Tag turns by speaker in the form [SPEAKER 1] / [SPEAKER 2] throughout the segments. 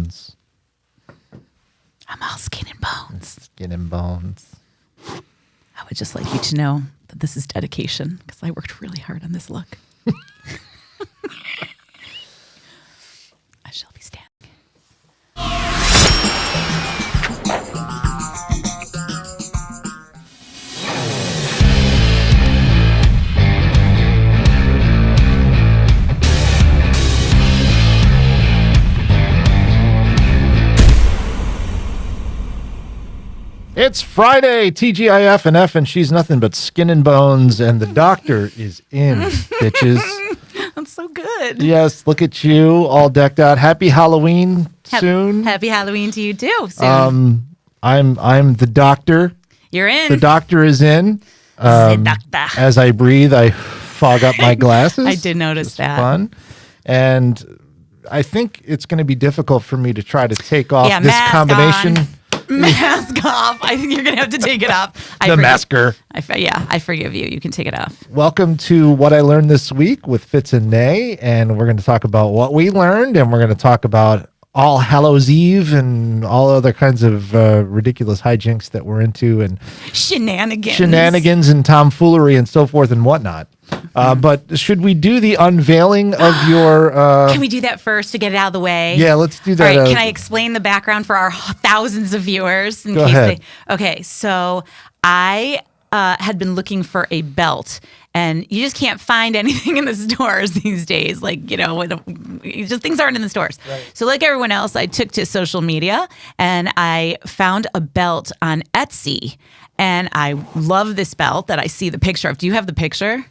[SPEAKER 1] bones.
[SPEAKER 2] I'm all skin and bones.
[SPEAKER 1] Skin and bones.
[SPEAKER 2] I would just like you to know that this is dedication because I worked really hard on this look. I shall be standing.
[SPEAKER 1] It's Friday, TGIF and F, and she's nothing but skin and bones, and the doctor is in, bitches.
[SPEAKER 2] That's so good.
[SPEAKER 1] Yes, look at you, all decked out. Happy Halloween soon.
[SPEAKER 2] Happy Halloween to you too. Soon.
[SPEAKER 1] I'm the doctor.
[SPEAKER 2] You're in.
[SPEAKER 1] The doctor is in.
[SPEAKER 2] Doctor.
[SPEAKER 1] As I breathe, I fog up my glasses.
[SPEAKER 2] I did notice that.
[SPEAKER 1] Fun, and I think it's going to be difficult for me to try to take off this combination.
[SPEAKER 2] Mask off. I think you're going to have to take it off.
[SPEAKER 1] Masker.
[SPEAKER 2] I forgive you. You can take it off.
[SPEAKER 1] Welcome to What I Learned This Week with Fitz and Nay, and we're going to talk about what we learned, and we're going to talk about All Hallows Eve and all other kinds of ridiculous hijinks that we're into, and shenanigans and tomfoolery and so forth and whatnot. But should we do the unveiling of your...
[SPEAKER 2] Can we do that first to get it out of the way?
[SPEAKER 1] Yeah, let's do that.
[SPEAKER 2] All right, can I explain the background for our thousands of viewers?
[SPEAKER 1] Go ahead.
[SPEAKER 2] Okay, so I had been looking for a belt, and you just can't find anything in the stores these days. Like, just things aren't in the stores. Right. So like everyone else, I took to social media, and I found a belt on Etsy. And I love this belt that I see the picture of. Do you have the picture?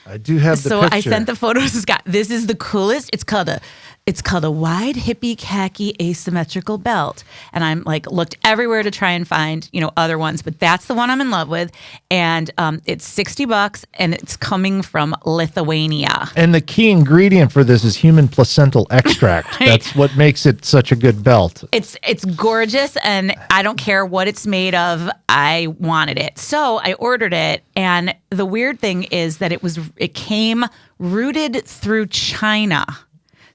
[SPEAKER 1] I do have the
[SPEAKER 2] picture.
[SPEAKER 1] So
[SPEAKER 2] I sent the photos to Scott. This is the coolest. It's called a wide hippie khaki asymmetrical belt. And I'm looked everywhere to try and find, other ones, but that's the one I'm in love with. And it's $60 and it's coming from Lithuania.
[SPEAKER 1] And the key ingredient for this is human placental extract. Right. That's what makes it such a good belt.
[SPEAKER 2] It's gorgeous, and I don't care what it's made of. I wanted it. So I ordered it, and the weird thing is that it came routed through China.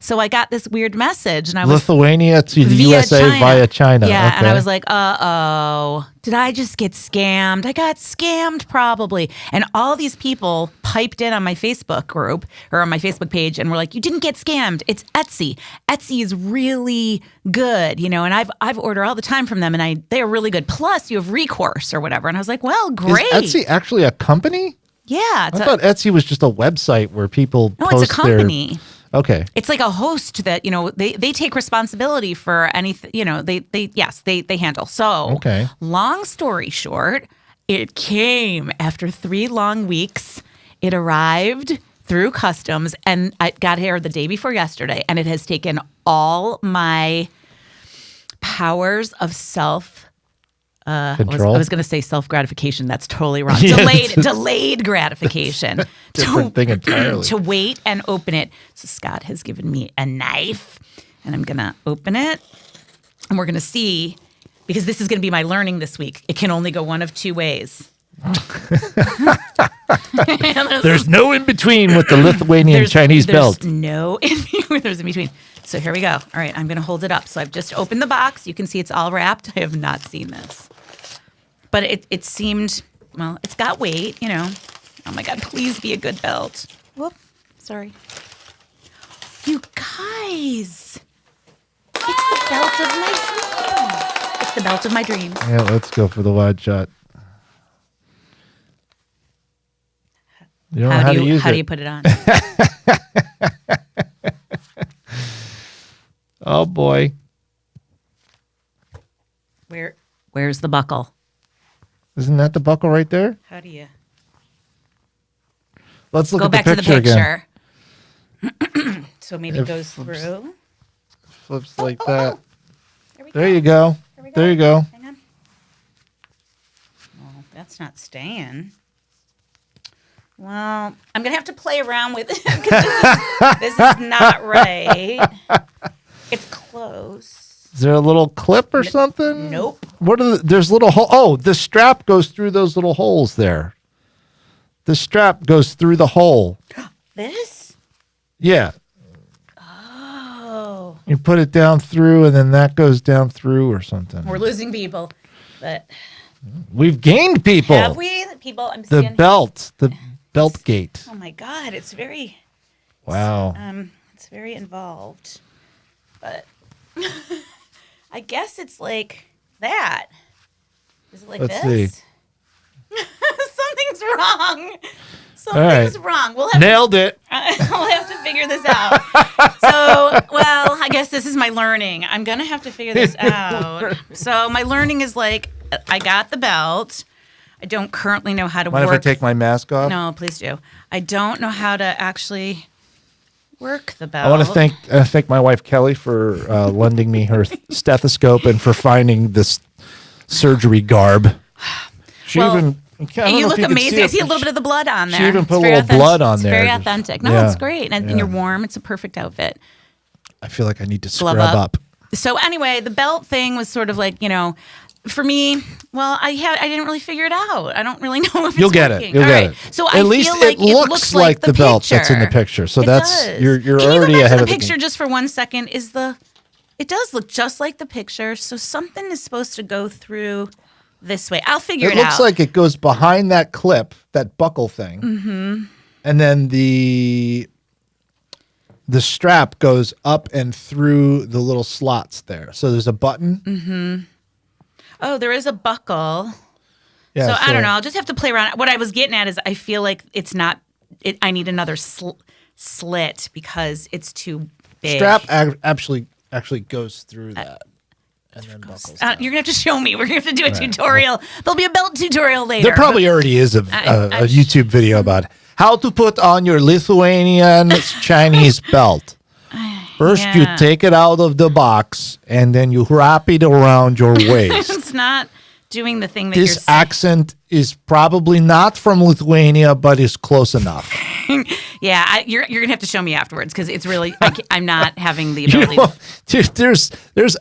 [SPEAKER 2] So I got this weird message, and I was
[SPEAKER 1] Lithuania to the USA via China.
[SPEAKER 2] Yeah,
[SPEAKER 1] okay.
[SPEAKER 2] And I was like, uh-oh, did I just get scammed? I got scammed probably. And all these people piped in on my Facebook group or on my Facebook page and were like, you didn't get scammed. It's Etsy. Etsy is really good, and I've ordered all the time from them, and they're really good. Plus, you have recourse or whatever. And I was like, well, great.
[SPEAKER 1] Is Etsy actually a company?
[SPEAKER 2] Yeah.
[SPEAKER 1] I thought Etsy was just a website where people post
[SPEAKER 2] it's a company.
[SPEAKER 1] Okay.
[SPEAKER 2] It's like a host that, they take responsibility for anything, they handle. So,
[SPEAKER 1] okay.
[SPEAKER 2] Long story short, it came after 3 long weeks. It arrived through customs, and I got here the day before yesterday, and it has taken all my powers of
[SPEAKER 1] control.
[SPEAKER 2] I was going to say self-gratification. That's totally wrong. Delayed gratification.
[SPEAKER 1] Different thing entirely.
[SPEAKER 2] To wait and open it. So Scott has given me a knife, and I'm going to open it, and we're going to see, because this is going to be my learning this week. It can only go one of 2 ways.
[SPEAKER 1] There's no in between with the Lithuanian Chinese belt.
[SPEAKER 2] There's no in between. There's in between. So here we go. All right, I'm going to hold it up. So I've just opened the box. You can see it's all wrapped. I have not seen this. But it seemed, well, it's got weight, Oh my God, please be a good belt. Whoop, sorry. You guys, it's the belt of my dreams. It's the belt of my dreams.
[SPEAKER 1] Yeah, let's go for the wide shot. You don't know how to use it.
[SPEAKER 2] How do you put it on?
[SPEAKER 1] Oh boy.
[SPEAKER 2] Where's the buckle?
[SPEAKER 1] Isn't that the buckle right there?
[SPEAKER 2] How do you?
[SPEAKER 1] Let's look
[SPEAKER 2] Go
[SPEAKER 1] at
[SPEAKER 2] back
[SPEAKER 1] the picture
[SPEAKER 2] to the picture.
[SPEAKER 1] again.
[SPEAKER 2] So maybe it goes through.
[SPEAKER 1] Flips like that. There you go. There you go.
[SPEAKER 2] Hang on. Well, that's not staying. Well, I'm going to have to play around with it because this is not right. It's close.
[SPEAKER 1] Is there a little clip or something?
[SPEAKER 2] Nope.
[SPEAKER 1] There's little hole. Oh, the strap goes through those little holes there. The strap goes through the hole.
[SPEAKER 2] This?
[SPEAKER 1] Yeah.
[SPEAKER 2] Oh.
[SPEAKER 1] You put it down through, and then that goes down through or something.
[SPEAKER 2] We're losing people, but
[SPEAKER 1] We've gained people.
[SPEAKER 2] have we? People, I'm
[SPEAKER 1] The
[SPEAKER 2] seeing.
[SPEAKER 1] belt gate.
[SPEAKER 2] Oh my God, it's very.
[SPEAKER 1] Wow.
[SPEAKER 2] It's very involved, but I guess it's like that. Is it like
[SPEAKER 1] Let's
[SPEAKER 2] this?
[SPEAKER 1] see.
[SPEAKER 2] Something's wrong.
[SPEAKER 1] right.
[SPEAKER 2] Something's wrong. We'll have
[SPEAKER 1] Nailed it.
[SPEAKER 2] we'll have to figure this out. So, well, I guess this is my learning. I'm gonna have to figure this out. So my learning is like, I got the belt. I don't currently know how to
[SPEAKER 1] Mind
[SPEAKER 2] work.
[SPEAKER 1] if I take my mask off?
[SPEAKER 2] No, please do. I don't know how to actually work the belt.
[SPEAKER 1] I want to thank my wife Kelly for lending me her stethoscope and for finding this surgery garb. She
[SPEAKER 2] Well,
[SPEAKER 1] even. I don't know
[SPEAKER 2] You
[SPEAKER 1] if
[SPEAKER 2] look
[SPEAKER 1] can
[SPEAKER 2] amazing. I see a
[SPEAKER 1] it.
[SPEAKER 2] little bit of the blood on there.
[SPEAKER 1] She even put
[SPEAKER 2] It's
[SPEAKER 1] a
[SPEAKER 2] very
[SPEAKER 1] little blood on
[SPEAKER 2] It's
[SPEAKER 1] there.
[SPEAKER 2] very authentic. No,
[SPEAKER 1] Yeah.
[SPEAKER 2] it's great. And
[SPEAKER 1] Yeah.
[SPEAKER 2] you're warm. It's a perfect outfit.
[SPEAKER 1] I feel like I need to
[SPEAKER 2] Glove
[SPEAKER 1] scrub up.
[SPEAKER 2] So anyway, the belt thing was sort of like, for me, well, I didn't really figure it out. I don't really know if it's
[SPEAKER 1] You'll get it.
[SPEAKER 2] working.
[SPEAKER 1] You'll
[SPEAKER 2] All
[SPEAKER 1] get
[SPEAKER 2] right.
[SPEAKER 1] it.
[SPEAKER 2] So
[SPEAKER 1] At
[SPEAKER 2] I
[SPEAKER 1] least
[SPEAKER 2] feel like
[SPEAKER 1] it looks like the belt that's in the picture. So
[SPEAKER 2] It
[SPEAKER 1] that's
[SPEAKER 2] does.
[SPEAKER 1] you're
[SPEAKER 2] Can
[SPEAKER 1] already
[SPEAKER 2] you go back
[SPEAKER 1] ahead
[SPEAKER 2] to
[SPEAKER 1] of
[SPEAKER 2] the
[SPEAKER 1] the
[SPEAKER 2] picture
[SPEAKER 1] game.
[SPEAKER 2] just for 1 second? It does look just like the picture. So something is supposed to go through this way. I'll figure
[SPEAKER 1] It
[SPEAKER 2] it
[SPEAKER 1] looks
[SPEAKER 2] out.
[SPEAKER 1] like it goes behind that clip, that buckle thing, and then the strap goes up and through the little slots there. So there's a button.
[SPEAKER 2] Oh, there is a buckle.
[SPEAKER 1] Yeah,
[SPEAKER 2] So I don't know. I'll just have to play around. What I was getting at is I feel like it's not. I need another slit because it's too big.
[SPEAKER 1] Strap actually goes through that, and then buckles. Down.
[SPEAKER 2] You're gonna have to show me. We're gonna have to do a tutorial. There'll be a belt tutorial later.
[SPEAKER 1] There probably already is a YouTube video about how to put on your Lithuanian Chinese belt. First, you
[SPEAKER 2] Yeah.
[SPEAKER 1] take it out of the box, and then you wrap it around your waist.
[SPEAKER 2] It's not doing the thing that
[SPEAKER 1] This
[SPEAKER 2] you're saying.
[SPEAKER 1] accent is probably not from Lithuania, but is close enough.
[SPEAKER 2] Yeah, you're gonna have to show me afterwards because it's really I'm not having the
[SPEAKER 1] You
[SPEAKER 2] ability.
[SPEAKER 1] know, dude,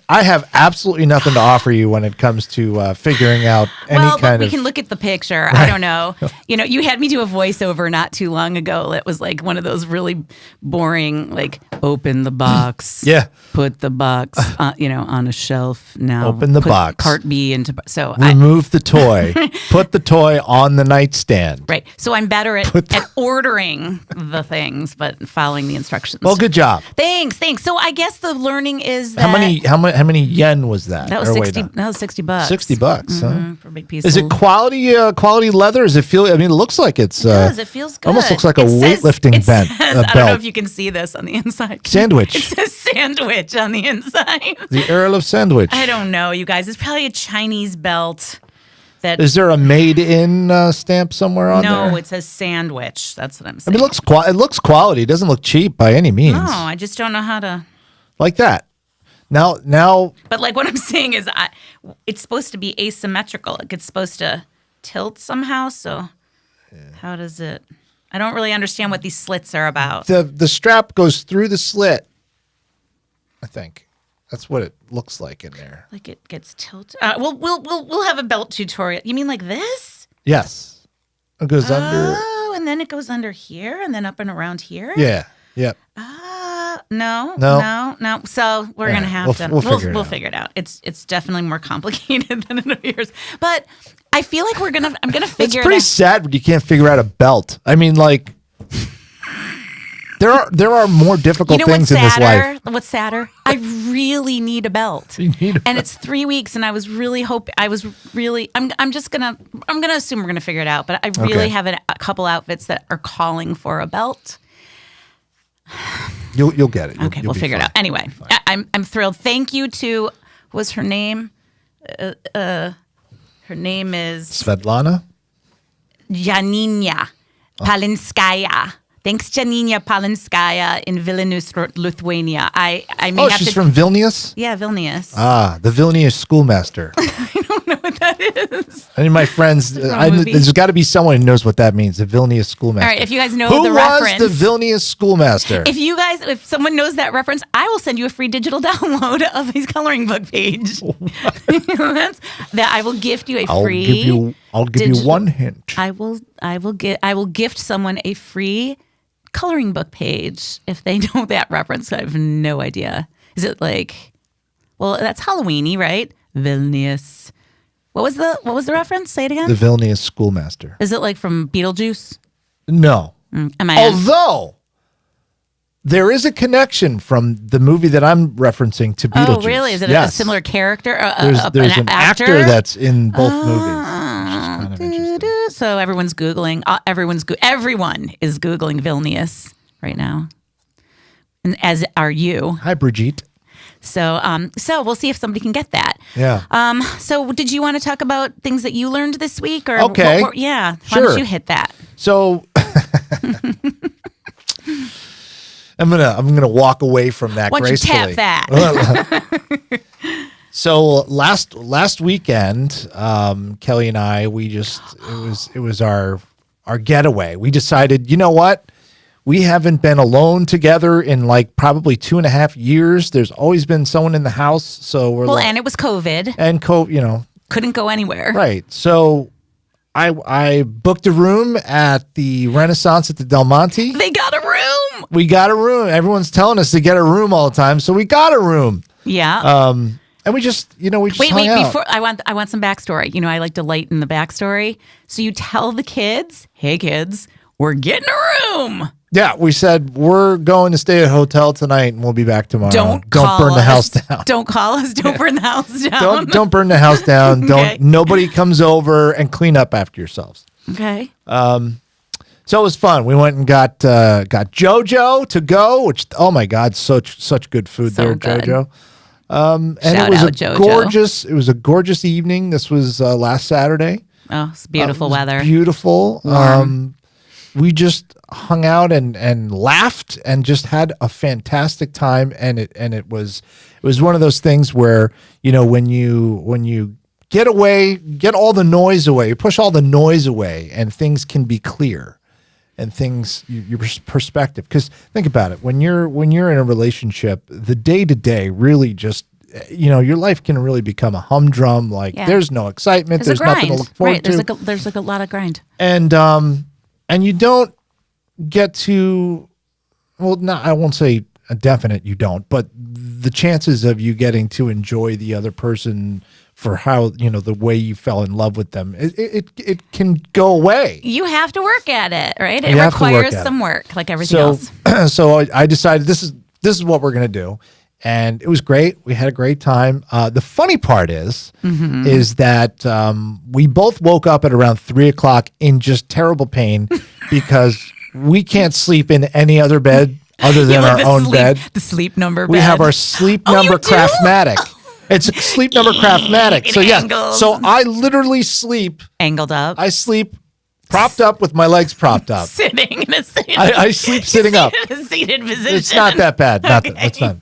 [SPEAKER 1] I have absolutely nothing to offer you when it comes to figuring out any
[SPEAKER 2] Well, but
[SPEAKER 1] kind
[SPEAKER 2] we
[SPEAKER 1] of.
[SPEAKER 2] can look at the picture. I don't know. You had me do a voiceover not too long ago. It was like one of those really boring, like open the box.
[SPEAKER 1] Yeah.
[SPEAKER 2] Put the box, on a shelf. Now
[SPEAKER 1] Open the
[SPEAKER 2] put
[SPEAKER 1] box.
[SPEAKER 2] Part B into so.
[SPEAKER 1] Remove the toy. Put the toy on the nightstand.
[SPEAKER 2] Right. So I'm better at ordering the things, but following the instructions.
[SPEAKER 1] Well, good job.
[SPEAKER 2] Thanks. So I guess the learning is that
[SPEAKER 1] How many yen was that?
[SPEAKER 2] that was
[SPEAKER 1] Or wait,
[SPEAKER 2] 60.
[SPEAKER 1] no.
[SPEAKER 2] That was $60.
[SPEAKER 1] $60, huh?
[SPEAKER 2] For a big piece.
[SPEAKER 1] Is
[SPEAKER 2] of
[SPEAKER 1] it quality leather? Does it feel? I mean, it looks like it's.
[SPEAKER 2] It does. It feels good.
[SPEAKER 1] Almost looks like a
[SPEAKER 2] It says-
[SPEAKER 1] weightlifting
[SPEAKER 2] it
[SPEAKER 1] belt.
[SPEAKER 2] says- I don't know if you can see this on the inside.
[SPEAKER 1] Sandwich.
[SPEAKER 2] It says sandwich on the inside.
[SPEAKER 1] The Earl of Sandwich.
[SPEAKER 2] I don't know, you guys. It's probably a Chinese belt. That
[SPEAKER 1] Is there a made in stamp somewhere on there?
[SPEAKER 2] no, it says sandwich. That's what I'm
[SPEAKER 1] I
[SPEAKER 2] saying.
[SPEAKER 1] mean, it looks quality. It doesn't look cheap by any means.
[SPEAKER 2] No, I just don't know how to.
[SPEAKER 1] Like that. Now,
[SPEAKER 2] But like what I'm saying is, it's supposed to be asymmetrical. It's supposed to tilt somehow. So how does it? I don't really understand what these slits are about.
[SPEAKER 1] the strap goes through the slit. I think that's what it looks like in there.
[SPEAKER 2] Like it gets tilted. We'll have a belt tutorial. You mean like this?
[SPEAKER 1] Yes, it goes under.
[SPEAKER 2] Oh, and then it goes under here, and then up and around here.
[SPEAKER 1] Yeah. Yep.
[SPEAKER 2] No. So we're
[SPEAKER 1] Yeah,
[SPEAKER 2] gonna have to.
[SPEAKER 1] we'll figure it out.
[SPEAKER 2] Figure it out. It's definitely more complicated than it appears. But I feel like I'm gonna
[SPEAKER 1] It's
[SPEAKER 2] figure it
[SPEAKER 1] pretty
[SPEAKER 2] out.
[SPEAKER 1] sad when you can't figure out a belt. I mean, like there are more difficult things in this life.
[SPEAKER 2] What's sadder? I really need a belt.
[SPEAKER 1] You need a
[SPEAKER 2] and it's 3 weeks, and I was really hoping. I'm gonna assume we're gonna figure it out. But I really
[SPEAKER 1] Okay.
[SPEAKER 2] have a couple outfits that are calling for a belt.
[SPEAKER 1] You'll get it.
[SPEAKER 2] Okay, we'll figure it out. Anyway, I'm thrilled. Thank you to what's her name? Her name is
[SPEAKER 1] Svetlana.
[SPEAKER 2] Janina Palinskaya. Thanks, Janina Palinskaya in Vilnius, Lithuania. I may
[SPEAKER 1] Oh,
[SPEAKER 2] have
[SPEAKER 1] she's
[SPEAKER 2] to.
[SPEAKER 1] from Vilnius.
[SPEAKER 2] Yeah, Vilnius.
[SPEAKER 1] Ah, the Vilnius schoolmaster.
[SPEAKER 2] I don't know what that is.
[SPEAKER 1] I mean, my friends,
[SPEAKER 2] movie.
[SPEAKER 1] there's got to be someone who knows what that means. The Vilnius schoolmaster.
[SPEAKER 2] All right, if you guys know
[SPEAKER 1] who
[SPEAKER 2] the
[SPEAKER 1] was
[SPEAKER 2] reference.
[SPEAKER 1] the Vilnius schoolmaster?
[SPEAKER 2] If someone knows that reference, I will send you a free digital download of his coloring book page. I will gift you a free.
[SPEAKER 1] I'll give you
[SPEAKER 2] digital-
[SPEAKER 1] one hint.
[SPEAKER 2] I will gift someone a free coloring book page if they know that reference. I have no idea. Is it like, well, that's Halloweeny, right? Vilnius. What was the reference? Say it again.
[SPEAKER 1] The Vilnius schoolmaster.
[SPEAKER 2] Is it like from Beetlejuice?
[SPEAKER 1] No.
[SPEAKER 2] Am I?
[SPEAKER 1] Although there is a connection from the movie that I'm referencing to Beetlejuice.
[SPEAKER 2] Oh, really? Is it
[SPEAKER 1] Yes.
[SPEAKER 2] a similar character?
[SPEAKER 1] There's an actor that's in both movies. Which is kind of interesting.
[SPEAKER 2] So everyone's Googling. Everyone is Googling Vilnius right now, and as are you.
[SPEAKER 1] Hi, Brigitte.
[SPEAKER 2] So we'll see if somebody can get that.
[SPEAKER 1] Yeah.
[SPEAKER 2] So did you want to talk about things that you learned this week, or
[SPEAKER 1] Okay.
[SPEAKER 2] Yeah. Why
[SPEAKER 1] Sure.
[SPEAKER 2] don't you hit that?
[SPEAKER 1] So I'm gonna walk away from that
[SPEAKER 2] Why don't you
[SPEAKER 1] gracefully.
[SPEAKER 2] tap that?
[SPEAKER 1] So last weekend, Kelly and I, it was our getaway. We decided, you know what? We haven't been alone together in like probably 2.5 years. There's always been someone in the house, so we're
[SPEAKER 2] And it was COVID.
[SPEAKER 1] and
[SPEAKER 2] Couldn't go anywhere.
[SPEAKER 1] right. So I booked a room at the Renaissance at the Del Monte.
[SPEAKER 2] They got a room.
[SPEAKER 1] We got a room. Everyone's telling us to get a room all the time, so we got a room.
[SPEAKER 2] Yeah.
[SPEAKER 1] And we just
[SPEAKER 2] Wait,
[SPEAKER 1] hung out.
[SPEAKER 2] before I want some backstory. I like to lighten the backstory. So you tell the kids, hey kids, we're getting a room.
[SPEAKER 1] Yeah, we said we're going to stay at a hotel tonight, and we'll be back tomorrow.
[SPEAKER 2] Don't
[SPEAKER 1] burn the house down.
[SPEAKER 2] Don't call us. Don't burn the house down.
[SPEAKER 1] Don't burn the house down.
[SPEAKER 2] Okay.
[SPEAKER 1] Nobody comes over and clean up after yourselves.
[SPEAKER 2] Okay.
[SPEAKER 1] So it was fun. We went and got JoJo to go, which oh my God, such good food
[SPEAKER 2] So
[SPEAKER 1] there,
[SPEAKER 2] good.
[SPEAKER 1] JoJo. And
[SPEAKER 2] Shout
[SPEAKER 1] it was
[SPEAKER 2] out,
[SPEAKER 1] a
[SPEAKER 2] JoJo.
[SPEAKER 1] It was a gorgeous evening. This was last Saturday.
[SPEAKER 2] Oh, it's beautiful
[SPEAKER 1] It was
[SPEAKER 2] weather.
[SPEAKER 1] Beautiful. We just hung out and laughed and just had a fantastic time. And it was one of those things where, when you get away, get all the noise away, you push all the noise away, and things can be clear, and things your perspective. Because think about it, when you're in a relationship, the day to day really just. Your life can really become a humdrum. Like there's no excitement. There's nothing to look forward to.
[SPEAKER 2] There's like a lot of grind.
[SPEAKER 1] And you don't get to, I won't say a definite you don't, but the chances of you getting to enjoy the other person for how, the way you fell in love with them, it can go away.
[SPEAKER 2] You have to work at it, right? It
[SPEAKER 1] You have to work
[SPEAKER 2] requires
[SPEAKER 1] at
[SPEAKER 2] some
[SPEAKER 1] it.
[SPEAKER 2] work, like everything else.
[SPEAKER 1] So I decided this is what we're going to do. And it was great. We had a great time. The funny part is that we both woke up at around 3:00 in just terrible pain because we can't sleep in any other bed other than our own bed.
[SPEAKER 2] The sleep number bed.
[SPEAKER 1] We have our sleep
[SPEAKER 2] Oh,
[SPEAKER 1] number
[SPEAKER 2] you do?
[SPEAKER 1] Craftmatic. It's a sleep number Craftmatic.
[SPEAKER 2] It
[SPEAKER 1] So yeah.
[SPEAKER 2] angles.
[SPEAKER 1] So I literally sleep.
[SPEAKER 2] Angled up.
[SPEAKER 1] I sleep propped up with my legs propped up.
[SPEAKER 2] Sitting in a seated
[SPEAKER 1] I sleep sitting up.
[SPEAKER 2] in a seated position.
[SPEAKER 1] It's not that bad. It's not.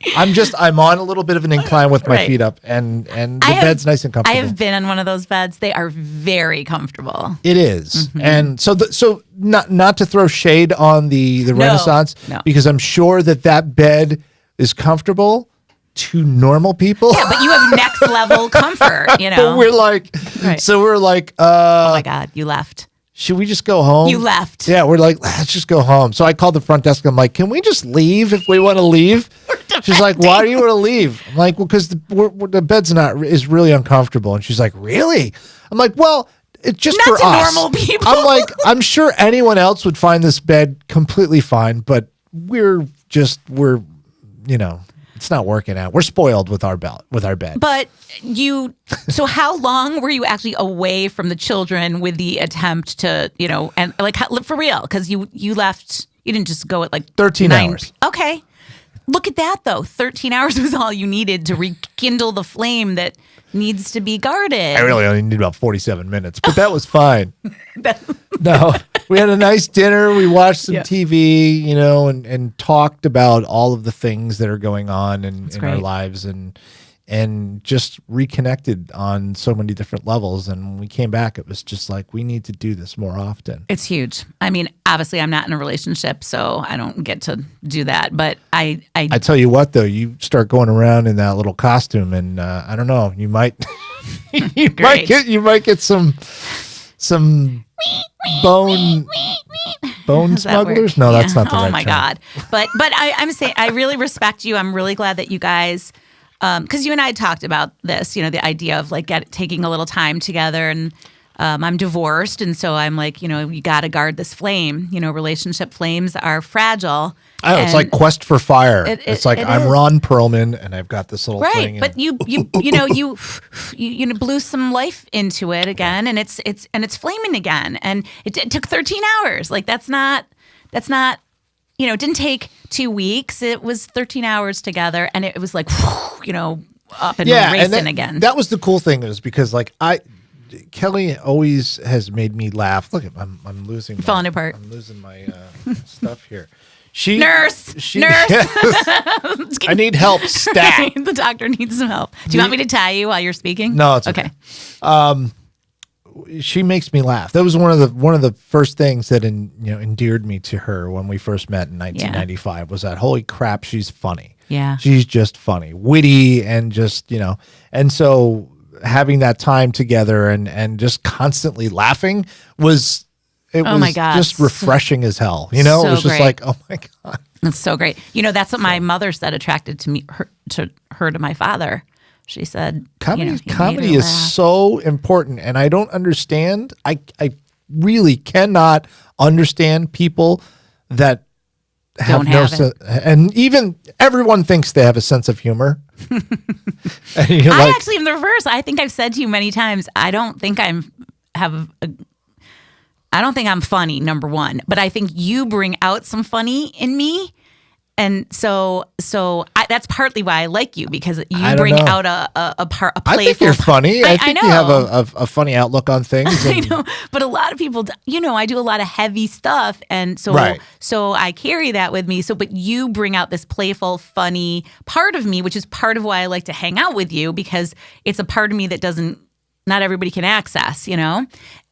[SPEAKER 1] I'm on a little bit of an incline with my
[SPEAKER 2] Right.
[SPEAKER 1] feet up, and the bed's nice and
[SPEAKER 2] I
[SPEAKER 1] comfortable.
[SPEAKER 2] have been on one of those beds. They are very comfortable.
[SPEAKER 1] It is. And so not to throw shade on the Renaissance,
[SPEAKER 2] no.
[SPEAKER 1] because I'm sure that bed is comfortable to normal people.
[SPEAKER 2] Yeah, but you have next level comfort,
[SPEAKER 1] But we're like,
[SPEAKER 2] Right.
[SPEAKER 1] so we're like,
[SPEAKER 2] oh my God, you left.
[SPEAKER 1] should we just go home?
[SPEAKER 2] You left.
[SPEAKER 1] Yeah, we're like, let's just go home. So I called the front desk. I'm like, can we just leave if we want to leave? She's like, why do you want to leave? I'm like, well, because the bed's is really uncomfortable. And she's like, really? I'm like, well, it's just
[SPEAKER 2] Not
[SPEAKER 1] for
[SPEAKER 2] to
[SPEAKER 1] us.
[SPEAKER 2] normal people.
[SPEAKER 1] I'm like, I'm sure anyone else would find this bed completely fine, but we're it's not working out. We're spoiled with our bed.
[SPEAKER 2] But so how long were you actually away from the children with the attempt to, and like for real? Because you left, you didn't just go at like
[SPEAKER 1] 13 hours.
[SPEAKER 2] Okay. Look at that though. 13 hours was all you needed to rekindle the flame that needs to be guarded.
[SPEAKER 1] I really only need about 47 minutes, but that was fine. No, we had a nice dinner. We watched some TV, and talked about all of the things that are going on in our
[SPEAKER 2] great.
[SPEAKER 1] lives, and just reconnected on so many different levels. And when we came back, it was just like, we need to do this more often.
[SPEAKER 2] It's huge. I mean, obviously I'm not in a relationship, so I don't get to do that. But I
[SPEAKER 1] tell you what, though, you start going around in that little costume, and I don't know, you might, you might get some bone. Bone
[SPEAKER 2] Is that weird?
[SPEAKER 1] smugglers? No, that's not the right
[SPEAKER 2] Oh my
[SPEAKER 1] term.
[SPEAKER 2] God. But I'm saying I really respect you. I'm really glad that you guys, because you and I talked about this, the idea of like taking a little time together. And I'm divorced. And so I'm like, you got to guard this flame. Relationship flames are fragile.
[SPEAKER 1] Oh, it's like Quest for Fire. It's like I'm
[SPEAKER 2] is.
[SPEAKER 1] Ron Perlman and I've got this little
[SPEAKER 2] Right,
[SPEAKER 1] thing.
[SPEAKER 2] but you blew some life into it again, and it's flaming again, and it took 13 hours. Like that's not it didn't take 2 weeks. It was 13 hours together, and it was like up and racing again.
[SPEAKER 1] That was the cool thing, is because like Kelly always has made me laugh. Look, I'm losing.
[SPEAKER 2] Falling apart.
[SPEAKER 1] I'm losing my stuff here.
[SPEAKER 2] Nurse.
[SPEAKER 1] I need help. Stat.
[SPEAKER 2] The doctor needs some help. Do you want me to tie you while you're speaking?
[SPEAKER 1] No, it's okay. She makes me laugh. That was one of the first things that endeared me to her when we first met in 1995. Was that, holy crap, she's funny.
[SPEAKER 2] Yeah,
[SPEAKER 1] she's just funny, witty, and just and so having that time together and just constantly laughing was. It was
[SPEAKER 2] my God.
[SPEAKER 1] Just refreshing as hell. It
[SPEAKER 2] So
[SPEAKER 1] was just
[SPEAKER 2] great.
[SPEAKER 1] like, oh my God.
[SPEAKER 2] That's so great. That's what my mother said attracted to my father. She said,
[SPEAKER 1] comedy is so important, and I don't understand. I really cannot understand people that have
[SPEAKER 2] Don't have it.
[SPEAKER 1] And even everyone thinks they have a sense of humor. And you're
[SPEAKER 2] I
[SPEAKER 1] like,
[SPEAKER 2] actually am the reverse. I think I've said to you many times, I don't think I'm funny, number one, but I think you bring out some funny in me. And so that's partly why I like you, because you bring out a playful.
[SPEAKER 1] I think you're funny. I think
[SPEAKER 2] know.
[SPEAKER 1] you have a funny outlook on things.
[SPEAKER 2] I know, but a lot of people, I do a lot of heavy stuff, and so so I carry that with me. So, but you bring out this playful, funny part of me, which is part of why I like to hang out with you, because it's a part of me that not everybody can access,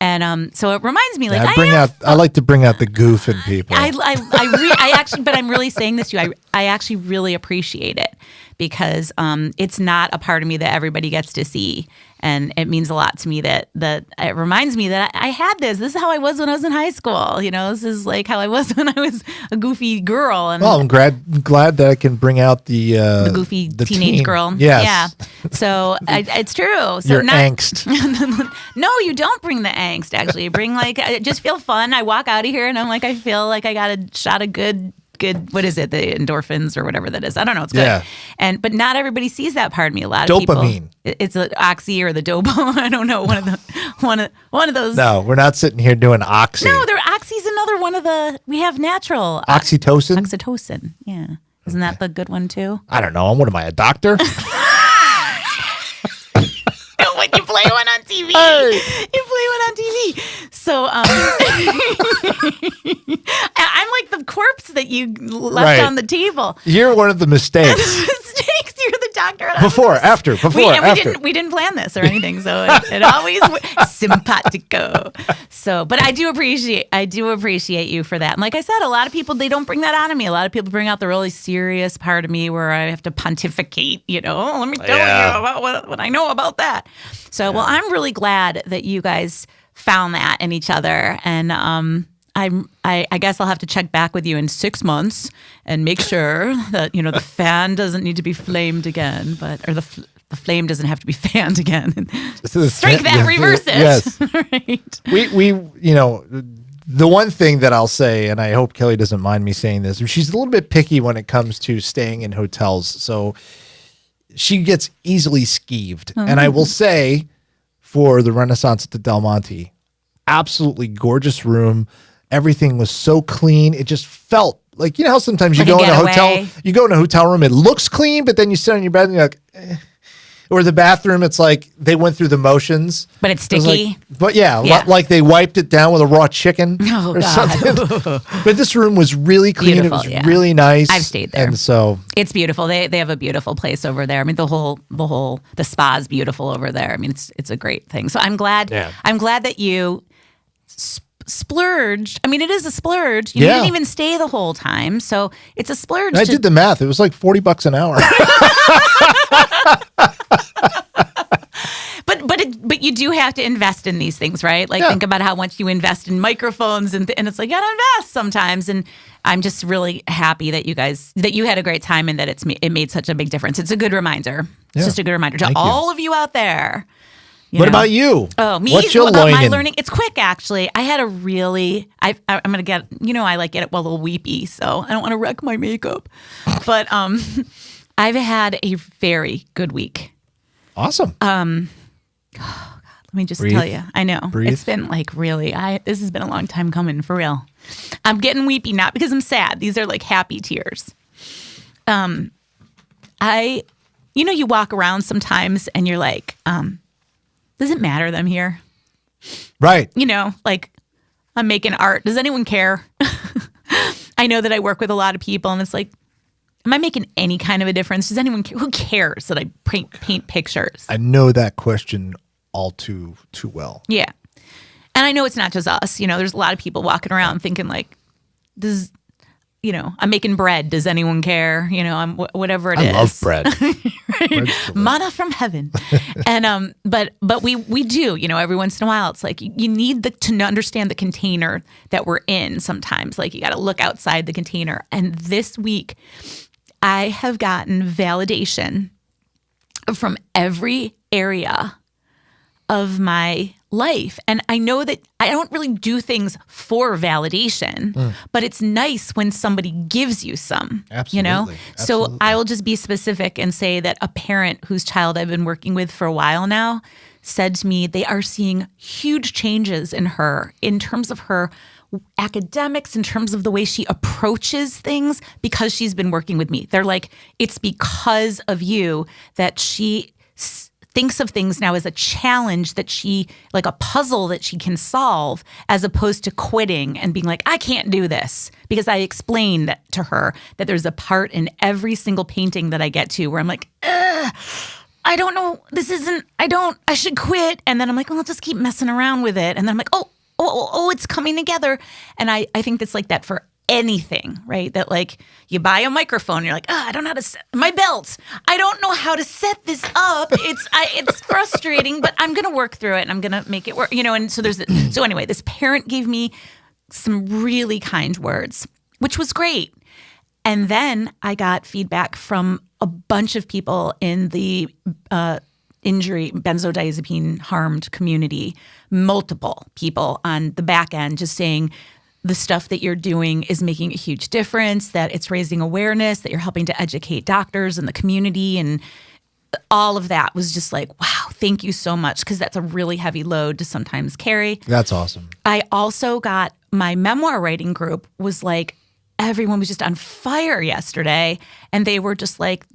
[SPEAKER 2] and so it reminds me, like,
[SPEAKER 1] I like to bring out the goof in people.
[SPEAKER 2] I actually, but I'm really saying this to you. I actually really appreciate it, because it's not a part of me that everybody gets to see, and it means a lot to me that it reminds me that I had this. This is how I was when I was in high school. This is like how I was when I was a goofy girl. And
[SPEAKER 1] well, I'm glad that I can bring out the
[SPEAKER 2] goofy teenage girl.
[SPEAKER 1] Yes.
[SPEAKER 2] Yeah. So it's true. So
[SPEAKER 1] your angst.
[SPEAKER 2] No, you don't bring the angst. Actually, you bring I just feel fun. I walk out of here and I'm like, I feel like I got a shot of good. What is it? The endorphins or whatever that is. I don't know. It's good. Yeah. But not everybody sees that part of me. A lot of
[SPEAKER 1] dopamine.
[SPEAKER 2] People. It's the oxy or the dopo. I don't know. One of those.
[SPEAKER 1] No, we're not sitting here doing oxy.
[SPEAKER 2] No, oxy's another one of the. We have natural
[SPEAKER 1] oxytocin.
[SPEAKER 2] Oxytocin. Yeah. Isn't that the good one too?
[SPEAKER 1] I don't know. What am I, a doctor?
[SPEAKER 2] When you play one on TV.
[SPEAKER 1] Hey.
[SPEAKER 2] You play one on TV. So I'm like the corpse that you left on the table.
[SPEAKER 1] You're one of the mistakes.
[SPEAKER 2] Mistakes. You're the doctor.
[SPEAKER 1] Before, after.
[SPEAKER 2] We didn't plan this or anything, so it always simpatico. So, but I do appreciate you for that. And like I said, a lot of people, they don't bring that out of me. A lot of people bring out the really serious part of me where I have to pontificate. Let me tell you about what I know about that. So, well, I'm really glad that you guys found that in each other, and I guess I'll have to check back with you in 6 months and make sure that the fan doesn't need to be flamed again, or the flame doesn't have to be fanned again. Strike that, reverse it.
[SPEAKER 1] Yes,
[SPEAKER 2] right.
[SPEAKER 1] We the one thing that I'll say, and I hope Kelly doesn't mind me saying this, she's a little bit picky when it comes to staying in hotels, so she gets easily skeeved.
[SPEAKER 2] Mm-hmm.
[SPEAKER 1] And I will say, for the Renaissance at the Del Monte, absolutely gorgeous room. Everything was so clean. It just felt like, how sometimes you go in a hotel room, it looks clean, but then you sit on your bed and you're like, eh. Or the bathroom, it's like they went through the motions.
[SPEAKER 2] But it's sticky.
[SPEAKER 1] Like they wiped it down with a raw chicken or
[SPEAKER 2] God.
[SPEAKER 1] something. But this room was really clean.
[SPEAKER 2] Beautiful,
[SPEAKER 1] it was really nice.
[SPEAKER 2] I've stayed there.
[SPEAKER 1] And so
[SPEAKER 2] it's beautiful. They have a beautiful place over there. I mean, the spa's beautiful over there. I mean, it's a great thing. So I'm glad that you splurged. I mean, it is a splurge. You didn't even stay the whole time. So it's a splurge.
[SPEAKER 1] I did the math. It was like $40 but
[SPEAKER 2] But you do have to invest in these things, right? Like think about how much you invest in microphones and it's like, you gotta invest sometimes. And I'm just really happy that you had a great time and that it made such a big difference. It's a good reminder. It's just a good reminder to all of you out there.
[SPEAKER 1] What about you?
[SPEAKER 2] Oh, me?
[SPEAKER 1] What's your
[SPEAKER 2] what about my
[SPEAKER 1] learning?
[SPEAKER 2] learning? It's quick, actually. I had a really, I'm going to get, I like get a little weepy, so I don't want to wreck my makeup. But I've had a very good week.
[SPEAKER 1] Awesome.
[SPEAKER 2] Let me just tell you. I know.
[SPEAKER 1] Breathe.
[SPEAKER 2] It's been like really, this has been a long time coming, for real. I'm getting weepy, not because I'm sad. These are like happy tears. You walk around sometimes and you're like, does it matter that I'm here?
[SPEAKER 1] Right.
[SPEAKER 2] Like I'm making art. Does anyone care? I know that I work with a lot of people and it's like, am I making any kind of a difference? Does anyone care? Who cares that I paint pictures?
[SPEAKER 1] I know that question all too well.
[SPEAKER 2] Yeah. And I know it's not just us. There's a lot of people walking around thinking like, I'm making bread. Does anyone care? I'm whatever it is.
[SPEAKER 1] I love bread.
[SPEAKER 2] Manna from heaven. And but we do, every once in a while it's like you need to understand the container that we're in sometimes. Like you got to look outside the container. And this week I have gotten validation from every area of my life. And I know that I don't really do things for validation, but it's nice when somebody gives you some,
[SPEAKER 1] Absolutely.
[SPEAKER 2] So
[SPEAKER 1] Absolutely.
[SPEAKER 2] I will just be specific and say that a parent whose child I've been working with for a while now said to me they are seeing huge changes in her in terms of her academics, in terms of the way she approaches things because she's been working with me. They're like, it's because of you that she thinks of things now as a challenge that like a puzzle that she can solve, as opposed to quitting and being like, I can't do this. Because I explained to her that there's a part in every single painting that I get to where I'm like, I don't know, I should quit. And then I'm like, well, I'll just keep messing around with it. And then I'm like, oh, it's coming together. And I think it's like that for anything, right? That like you buy a microphone, you're like, I don't know how to set my belt. I don't know how to set this up. It's frustrating, but I'm gonna work through it and I'm gonna make it work. And so so anyway, this parent gave me some really kind words, which was great. And then I got feedback from a bunch of people in the benzodiazepine harmed community, multiple people on the back end just saying, the stuff that you're doing is making a huge difference, that it's raising awareness, that you're helping to educate doctors and the community. And all of that was just like, wow, thank you so much. Because that's a really heavy load to sometimes carry.
[SPEAKER 1] That's awesome.
[SPEAKER 2] I also got my memoir writing group was like, everyone was just on fire yesterday. And they were just like,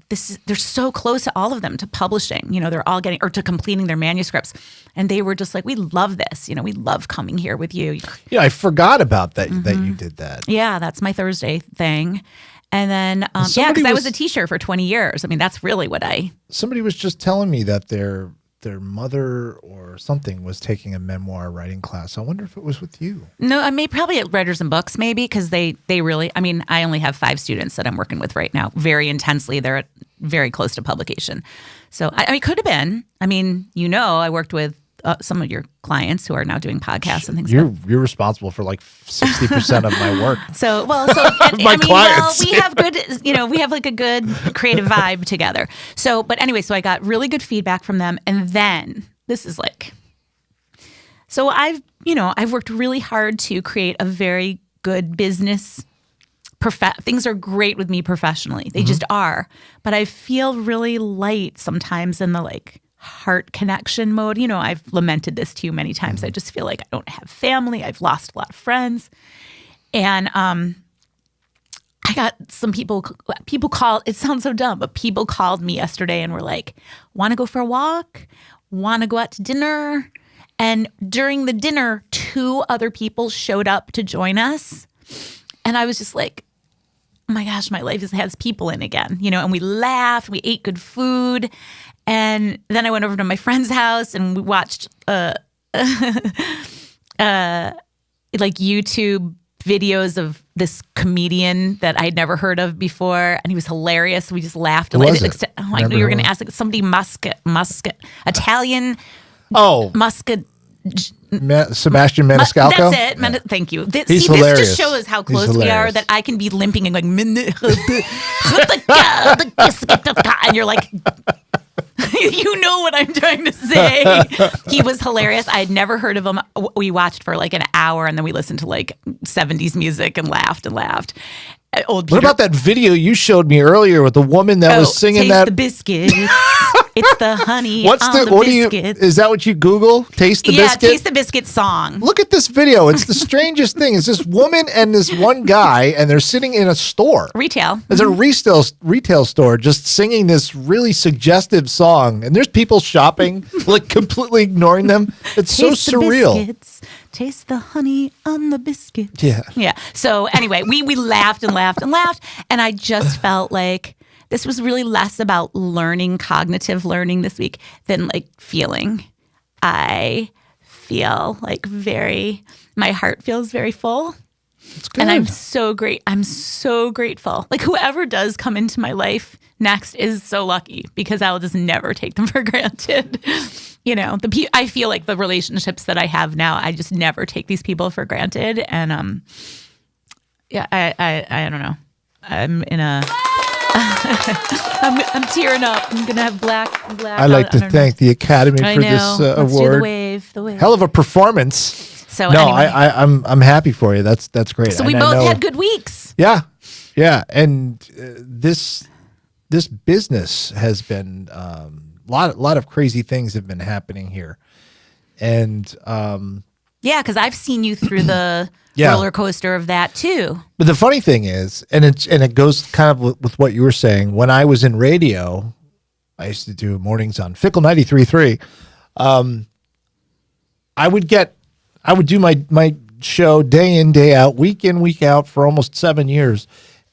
[SPEAKER 2] they're so close to all of them to publishing, they're all getting, or to completing their manuscripts. And they were just like, we love this. We love coming here with you.
[SPEAKER 1] Yeah, I forgot about that, that you did that.
[SPEAKER 2] Yeah, that's my Thursday thing. And then, because I was a teacher for 20 years. I mean, that's really what
[SPEAKER 1] Somebody was just telling me that their mother or something was taking a memoir writing class. I wonder if it was with you.
[SPEAKER 2] No, I may probably at Writers and Books, maybe, because they really, I only have 5 students that I'm working with right now very intensely. They're very close to publication. So I could have been. I worked with some of your clients who are now doing podcasts and things.
[SPEAKER 1] You're responsible for like 60% of my work.
[SPEAKER 2] My
[SPEAKER 1] clients.
[SPEAKER 2] We have good, we have like a good creative vibe together. So I got really good feedback from them. And then this is like, so I've worked really hard to create a very good business. Things are great with me professionally. They just are. But I feel really light sometimes in the like heart connection mode. I've lamented this to you many times. I just feel like I don't have family. I've lost a lot of friends. And I got some people called, it sounds so dumb, but people called me yesterday and were like, want to go for a walk? Want to go out to dinner? And during the dinner, 2 other people showed up to join us. And I was just like, oh my gosh, my life has people in again, and we laughed, we ate good food. And then I went over to my friend's house and we watched like YouTube videos of this comedian that I'd never heard of before, and he was hilarious. We just laughed.
[SPEAKER 1] Who was it?
[SPEAKER 2] I knew you were going to ask somebody Italian
[SPEAKER 1] Oh,
[SPEAKER 2] Muscat.
[SPEAKER 1] Sebastian Maniscalco.
[SPEAKER 2] That's it. Thank you.
[SPEAKER 1] He's
[SPEAKER 2] This
[SPEAKER 1] hilarious.
[SPEAKER 2] just shows how
[SPEAKER 1] He's
[SPEAKER 2] close we are
[SPEAKER 1] hilarious.
[SPEAKER 2] that I can be limping and going, and you're like, you know what I'm trying to say. He was hilarious. I had never heard of him. We watched for like an hour and then we listened to like 70s music and laughed and laughed. Old Peter.
[SPEAKER 1] What about that video you showed me earlier with the woman that was singing
[SPEAKER 2] taste
[SPEAKER 1] that?
[SPEAKER 2] the biscuits. It's the honey.
[SPEAKER 1] What's
[SPEAKER 2] on the
[SPEAKER 1] what do you?
[SPEAKER 2] biscuits.
[SPEAKER 1] Is that what you Google? Taste the biscuit.
[SPEAKER 2] Taste the biscuit song.
[SPEAKER 1] Look at this video. It's the strangest thing. It's this woman and this one guy, and they're sitting in a store.
[SPEAKER 2] Retail.
[SPEAKER 1] It's a retail store, just singing this really suggestive song, and there's people shopping, like completely ignoring them. It's
[SPEAKER 2] Taste
[SPEAKER 1] so surreal.
[SPEAKER 2] The biscuits. Taste the honey on the biscuit.
[SPEAKER 1] Yeah.
[SPEAKER 2] Yeah. So anyway, we laughed and laughed and laughed, and I just felt like this was really less about learning, cognitive learning this week than like feeling. I feel like my heart feels very full.
[SPEAKER 1] It's good.
[SPEAKER 2] And I'm so grateful. Like whoever does come into my life next is so lucky because I will just never take them for granted. You know, I feel like the relationships that I have now, I just never take these people for granted. And yeah, I don't know. I'm in a I'm tearing up. I'm gonna have black.
[SPEAKER 1] I like to thank the Academy for this
[SPEAKER 2] Let's
[SPEAKER 1] award.
[SPEAKER 2] do the wave.
[SPEAKER 1] Hell of a performance.
[SPEAKER 2] So
[SPEAKER 1] no,
[SPEAKER 2] anyway.
[SPEAKER 1] I'm happy for you. That's great.
[SPEAKER 2] So we
[SPEAKER 1] And
[SPEAKER 2] both had good weeks.
[SPEAKER 1] Yeah, and this business has been a lot of crazy things have been happening here, and
[SPEAKER 2] Yeah, because I've seen you through the
[SPEAKER 1] Yeah.
[SPEAKER 2] roller coaster of that too.
[SPEAKER 1] But the funny thing is, and it goes kind of with what you were saying. When I was in radio, I used to do mornings on Fickle 93.3. I would do my show day in, day out, week in, week out for almost 7 years.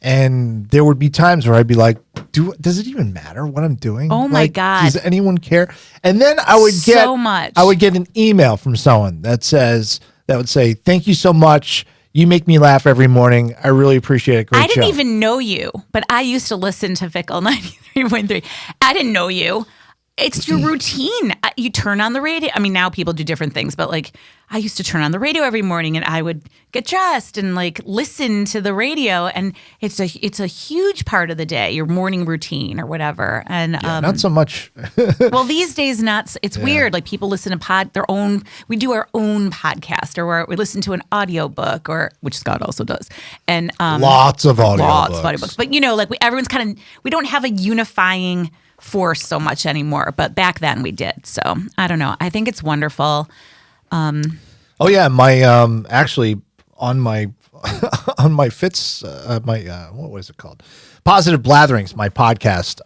[SPEAKER 1] And there would be times where I'd be like, does it even matter what I'm doing?
[SPEAKER 2] Oh my God.
[SPEAKER 1] Does anyone care? And then I would get
[SPEAKER 2] So much.
[SPEAKER 1] I would get an email from someone that would say, thank you so much. You make me laugh every morning. I really appreciate it. Great
[SPEAKER 2] I didn't
[SPEAKER 1] show.
[SPEAKER 2] even know you, but I used to listen to Fickle 93.3. I didn't know you. It's your routine. You turn on the radio. I mean, now people do different things, but like I used to turn on the radio every morning and I would get dressed and like listen to the radio. And it's a huge part of the day, your morning routine or whatever. And
[SPEAKER 1] Not so much.
[SPEAKER 2] well, these days, it's weird. Like people listen to we do our own podcast or we listen to an audiobook which Scott also does. And
[SPEAKER 1] Lots of audiobooks.
[SPEAKER 2] But like everyone's we don't have a unifying force so much anymore, but back then we did. So I don't know. I think it's wonderful.
[SPEAKER 1] Oh yeah, my actually on my on my Fitz what was it called? Positive Blatherings, my podcast.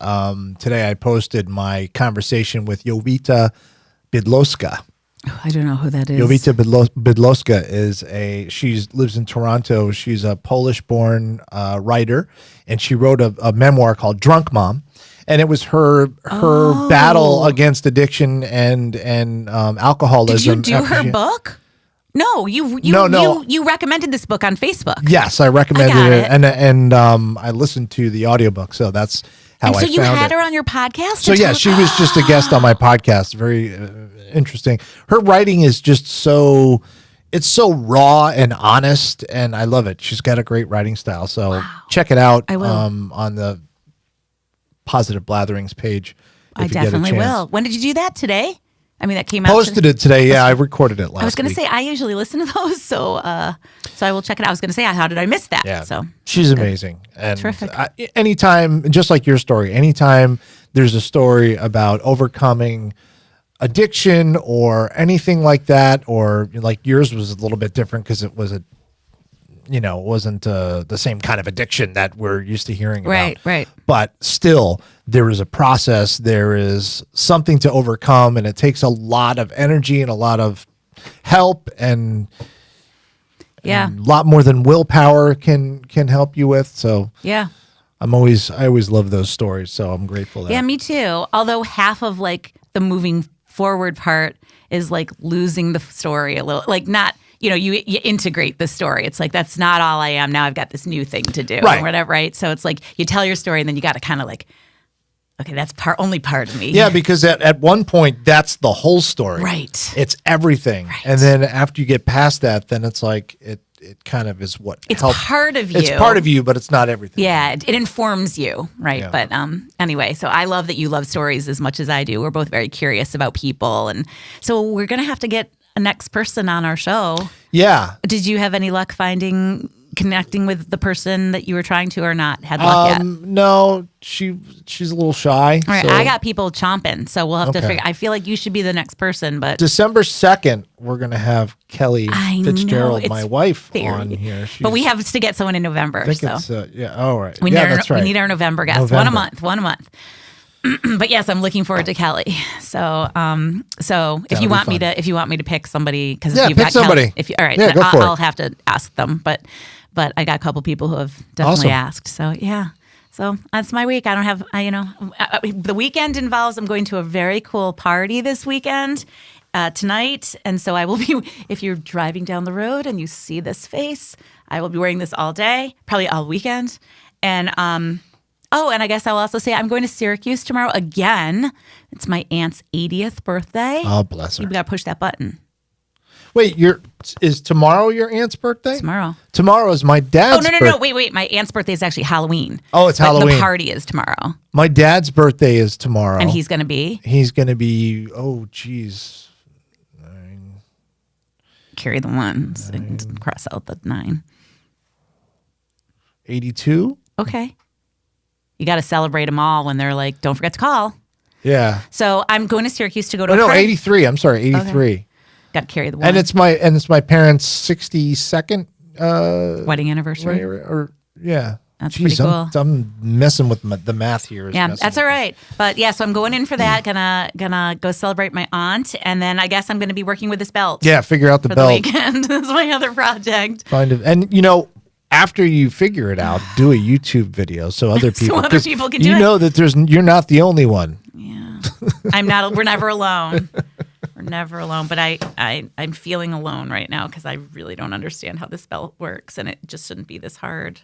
[SPEAKER 1] Today I posted my conversation with Jovita Bydlowska.
[SPEAKER 2] I don't know who that is.
[SPEAKER 1] Jovita Bydlowska she lives in Toronto. She's a Polish-born writer, and she wrote a memoir called Drunk Mom. And it was her battle against addiction and alcoholism.
[SPEAKER 2] Did you do her book? No, you recommended this book on Facebook.
[SPEAKER 1] Yes, I recommended it, and I listened to the audiobook, so that's how I found it.
[SPEAKER 2] So you had her on your podcast?
[SPEAKER 1] So yeah, she was just a guest on my podcast. Very interesting. Her writing is just it's so raw and honest, and I love it. She's got a great writing style. So check it out.
[SPEAKER 2] I will.
[SPEAKER 1] On the Positive Blatherings page.
[SPEAKER 2] I definitely will. When did you do that? Today? I mean, that came out.
[SPEAKER 1] Posted it today. Yeah, I recorded it last week.
[SPEAKER 2] I was going to say, I usually listen to those, so I will check it out. I was going to say, how did I miss that?
[SPEAKER 1] Yeah,
[SPEAKER 2] so
[SPEAKER 1] she's amazing. And
[SPEAKER 2] terrific.
[SPEAKER 1] Anytime, just like your story, anytime there's a story about overcoming addiction or anything like that, or like yours was a little bit different because it was it wasn't the same kind of addiction that we're used to hearing about.
[SPEAKER 2] Right.
[SPEAKER 1] But still, there is a process. There is something to overcome, and it takes a lot of energy and a lot of help and a lot more than willpower can help you with. So
[SPEAKER 2] yeah,
[SPEAKER 1] I always love those stories. So I'm grateful.
[SPEAKER 2] Yeah, me too. Although half of like the moving forward part is like losing the story a little, like not. You integrate the story. It's like, that's not all I am. Now I've got this new thing to do or whatever, right? So it's like you tell your story and then you got to kind of like Okay, that's only part of me.
[SPEAKER 1] Yeah, because at one point, that's the whole story.
[SPEAKER 2] Right.
[SPEAKER 1] It's everything.
[SPEAKER 2] Right.
[SPEAKER 1] And then after you get past that, then it's like it kind of is what
[SPEAKER 2] It's
[SPEAKER 1] helps.
[SPEAKER 2] part of you.
[SPEAKER 1] It's part of you, but it's not everything.
[SPEAKER 2] Yeah, it informs you, right?
[SPEAKER 1] Yeah.
[SPEAKER 2] But anyway, so I love that you love stories as much as I do. We're both very curious about people. And so we're going to have to get a next person on our show.
[SPEAKER 1] Yeah.
[SPEAKER 2] Did you have any luck connecting with the person that you were trying to or not? Had luck yet?
[SPEAKER 1] No, she's a little shy.
[SPEAKER 2] All right,
[SPEAKER 1] so
[SPEAKER 2] I got people chomping, so we'll have to
[SPEAKER 1] Okay.
[SPEAKER 2] figure. I feel like you should be the next person, but
[SPEAKER 1] December 2nd, we're going to have Kelly
[SPEAKER 2] I
[SPEAKER 1] Fitzgerald,
[SPEAKER 2] know,
[SPEAKER 1] my
[SPEAKER 2] it's
[SPEAKER 1] wife,
[SPEAKER 2] very-
[SPEAKER 1] on here.
[SPEAKER 2] but we have to get someone in November.
[SPEAKER 1] I think
[SPEAKER 2] So
[SPEAKER 1] it's, yeah, all right.
[SPEAKER 2] we
[SPEAKER 1] yeah,
[SPEAKER 2] need
[SPEAKER 1] that's right.
[SPEAKER 2] we need our November guest.
[SPEAKER 1] November.
[SPEAKER 2] One a month. But yes, I'm looking forward to Kelly. So, if you want me to pick somebody, because
[SPEAKER 1] Yeah,
[SPEAKER 2] you've
[SPEAKER 1] pick
[SPEAKER 2] got
[SPEAKER 1] somebody.
[SPEAKER 2] Kelly, all right,
[SPEAKER 1] Yeah,
[SPEAKER 2] then
[SPEAKER 1] go for it.
[SPEAKER 2] I'll have to ask them. But I got a couple people who have definitely
[SPEAKER 1] Awesome.
[SPEAKER 2] asked. So yeah. So that's my week. I don't have, the weekend involves, I'm going to a very cool party this weekend tonight. And so I will be, if you're driving down the road and you see this face, I will be wearing this all day, probably all weekend. And, and I guess I'll also say I'm going to Syracuse tomorrow again. It's my aunt's 80th birthday.
[SPEAKER 1] Oh, bless her.
[SPEAKER 2] You've got to push that button
[SPEAKER 1] Wait, is tomorrow your aunt's birthday?
[SPEAKER 2] tomorrow.
[SPEAKER 1] Tomorrow is my dad's
[SPEAKER 2] No.
[SPEAKER 1] birthday.
[SPEAKER 2] Wait. My aunt's birthday is actually Halloween.
[SPEAKER 1] Oh, it's
[SPEAKER 2] But
[SPEAKER 1] Halloween.
[SPEAKER 2] The party is tomorrow.
[SPEAKER 1] My dad's birthday is tomorrow.
[SPEAKER 2] And he's going to be?
[SPEAKER 1] He's going to be, oh, geez.
[SPEAKER 2] Carry the ones and cross out the 9.
[SPEAKER 1] 82?
[SPEAKER 2] Okay. You got to celebrate them all when they're like, don't forget to call.
[SPEAKER 1] Yeah.
[SPEAKER 2] So I'm going to Syracuse to go to
[SPEAKER 1] Oh,
[SPEAKER 2] a
[SPEAKER 1] no,
[SPEAKER 2] party.
[SPEAKER 1] 83. I'm sorry, 83.
[SPEAKER 2] Got to carry the one.
[SPEAKER 1] And it's my parents' 62nd
[SPEAKER 2] wedding anniversary.
[SPEAKER 1] yeah.
[SPEAKER 2] That's
[SPEAKER 1] Jeez,
[SPEAKER 2] pretty cool.
[SPEAKER 1] I'm messing with the math here.
[SPEAKER 2] Yeah, that's all right. But yeah, so I'm going in for that. Gonna go celebrate my aunt, and then I guess I'm going to be working with this belt.
[SPEAKER 1] Yeah, figure out the
[SPEAKER 2] for
[SPEAKER 1] belt.
[SPEAKER 2] the weekend. That's my other project.
[SPEAKER 1] Find it. And after you figure it out, do a YouTube video so other people,
[SPEAKER 2] other
[SPEAKER 1] 'cause
[SPEAKER 2] people can do
[SPEAKER 1] you
[SPEAKER 2] it.
[SPEAKER 1] know that you're not the only one.
[SPEAKER 2] Yeah, we're never alone. We're never alone. But I'm feeling alone right now because I really don't understand how this belt works, and it just shouldn't be this hard.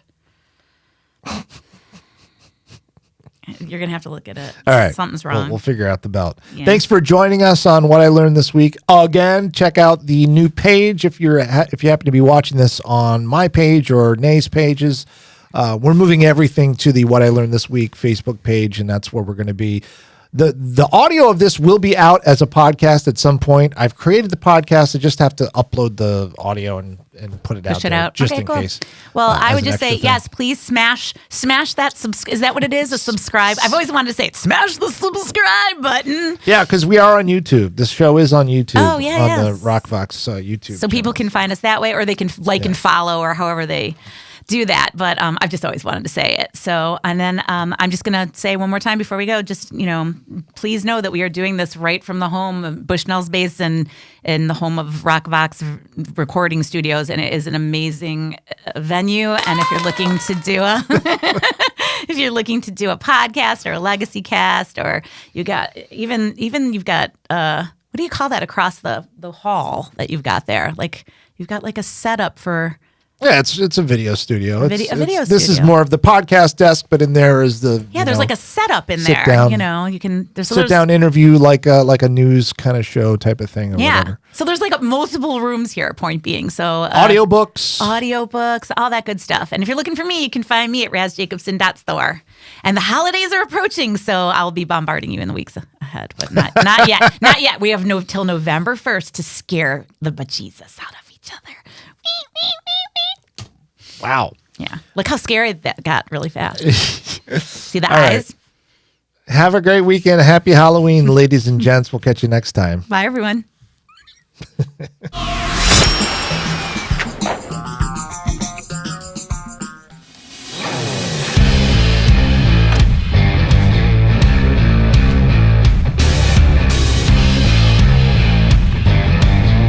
[SPEAKER 2] You're going to have to look at it.
[SPEAKER 1] All right.
[SPEAKER 2] Something's wrong.
[SPEAKER 1] We'll figure out the belt.
[SPEAKER 2] Yeah.
[SPEAKER 1] Thanks for joining us on What I Learned This Week. Again, check out the new page if you happen to be watching this on my page or Nay's pages. We're moving everything to the What I Learned This Week Facebook page, and that's where we're going to be. The audio of this will be out as a podcast at some point. I've created the podcast. I just have to upload the audio and put it
[SPEAKER 2] Push
[SPEAKER 1] out
[SPEAKER 2] it out.
[SPEAKER 1] just
[SPEAKER 2] Okay,
[SPEAKER 1] in
[SPEAKER 2] cool.
[SPEAKER 1] case.
[SPEAKER 2] Well, I
[SPEAKER 1] as
[SPEAKER 2] would
[SPEAKER 1] an
[SPEAKER 2] just say,
[SPEAKER 1] extra thing.
[SPEAKER 2] yes, please smash that. Is that what it is? A subscribe? I've always wanted to say it. Smash the subscribe button.
[SPEAKER 1] Yeah, because we are on YouTube. This show is on YouTube.
[SPEAKER 2] Oh, yeah,
[SPEAKER 1] on the
[SPEAKER 2] yes.
[SPEAKER 1] Rockvox YouTube.
[SPEAKER 2] So people can find us that way, or they can like and follow, or however they do that. But I've just always wanted to say it. So, and then I'm just going to say one more time before we go, just, please know that we are doing this right from the home of Bushnell's Base and in the home of Rockvox Recording Studios. And it is an amazing venue. And if you're looking to do a podcast or a legacy cast, or you got even you've got what do you call that across the hall that you've got there? Like you've got like a setup for.
[SPEAKER 1] Yeah, it's a video studio.
[SPEAKER 2] Video
[SPEAKER 1] This is
[SPEAKER 2] studio.
[SPEAKER 1] more of the podcast desk, but in there is the
[SPEAKER 2] There's like a setup in
[SPEAKER 1] sit
[SPEAKER 2] there.
[SPEAKER 1] down-
[SPEAKER 2] You can there's
[SPEAKER 1] sit down interview like a news kind of show type of thing or
[SPEAKER 2] Yeah.
[SPEAKER 1] whatever.
[SPEAKER 2] So there's like multiple rooms here. Point being, so
[SPEAKER 1] Audiobooks.
[SPEAKER 2] all that good stuff. And if you're looking for me, you can find me at razjacobson.store. And the holidays are approaching, so I'll be bombarding you in the weeks ahead, but not yet. Not yet. We have till November 1st to scare the bejesus out of each other.
[SPEAKER 1] Wow.
[SPEAKER 2] Yeah. Look how scary that got really fast. See the
[SPEAKER 1] All right.
[SPEAKER 2] eyes?
[SPEAKER 1] Have a great weekend. Happy Halloween, ladies and gents. We'll catch you next time.
[SPEAKER 2] Bye, everyone.